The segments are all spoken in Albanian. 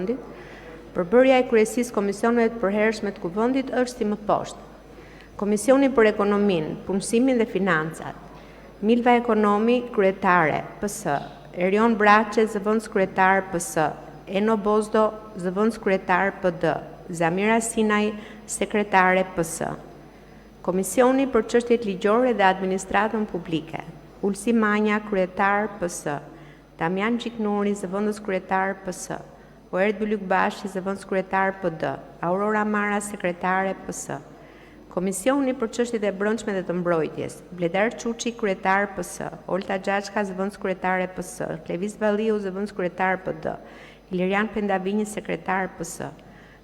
Kuvendit. Përbërja e kryesisë komisioneve të përhershme të Kuvendit është si më poshtë. Komisioni për Ekonominë, Punësimin dhe Financat, Milva Ekonomi, kryetare, PS, Erion Braçe, zëvendës kryetar, PS, Eno Bozdo, zëvendës kryetar, PD, Zamira Sinaj, sekretare, PS. Komisioni për Çështjet Ligjore dhe Administratën Publike, Ulsi Manja, kryetar, PS, Damian Gjiknuri, zëvendës kryetar, PS, Oerd Bylykbashi, zëvendës kryetar, PD, Aurora Mara, sekretare, PS. Komisioni për Çështjet e Brendshme dhe të Mbrojtjes, Bledar Çuçi, kryetar, PS, Olta Xhaçka, zëvendës kryetare, PS, Klevis Valliu, zëvendës kryetar, PD, Ilirian Pendavinji, sekretar, PS.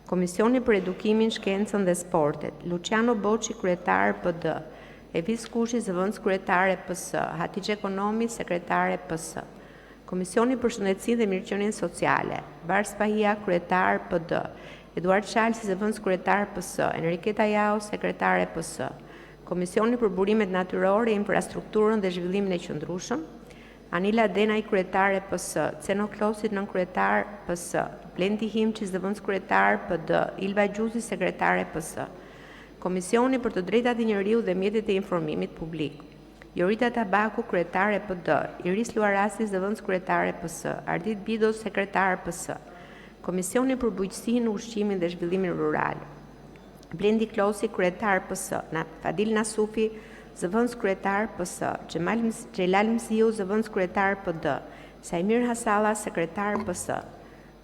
Komisioni për Edukimin, Shkencën dhe Sportet, Luciano Boçi, kryetar, PD, Evis Kushi, zëvendës kryetare, PS, Hatice Ekonomi, sekretare, PS. Komisioni për Shëndetësinë dhe Mirëqenien Sociale, Bars Pahia, kryetar, PD, Eduard Shalsi, zëvendës kryetar, PS, Enriqueta Jao, sekretare, PS. Komisioni për Burimet Natyrore, Infrastrukturën dhe Zhvillimin e Qëndrueshëm, Anila Denaj, kryetare, PS, Ceno Klosi, nënkryetar, PS, Blendi Himçi, zëvendës kryetar, PD, Ilva Gjuzi, sekretare, PS. Komisioni për të Drejtat e Njeriut dhe Mjetet e Informimit Publik, Jorita Tabaku, kryetare, PD, Iris Luarasi, zëvendës kryetare, PS, Ardit Bidos, sekretar, PS. Komisioni për Bujqësinë, Ushqimin dhe Zhvillimin Rural, Blendi Klosi, kryetar, PS, Fadil Nasufi, zëvendës kryetar, PS, Xhelal Mziu, zëvendës kryetar, PD, Sajmir Hasalla, sekretar, PS.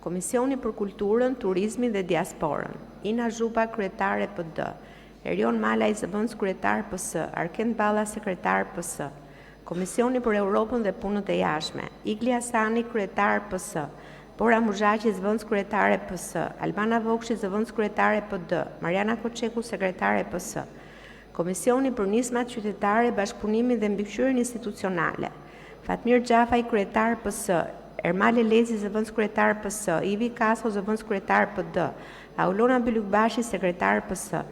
Komisioni për Kulturën, Turizmin dhe Diasporën, Ina Zhupa, kryetare, PD, Erion Malaj, zëvendës kryetar, PS, Arken Balla, sekretar, PS. Komisioni për Europën dhe Punët e Jashtme, Igli Hasani, kryetar, PS, Bora Muzhaqi, zëvendës kryetare, PS, Albana Vokshi, zëvendës kryetare, PD, Mariana Koçeku, sekretare, PS. Komisioni për Nismat Qytetare, Bashkëpunimin dhe Mbikëqyrjen Institucionale, Fatmir Xhafaj, kryetar, PS, Ermale Lezi, zëvendës kryetar, PS, Ivi Kaso, zëvendës kryetar, PD, Aulona Bylykbashi, sekretar, PS,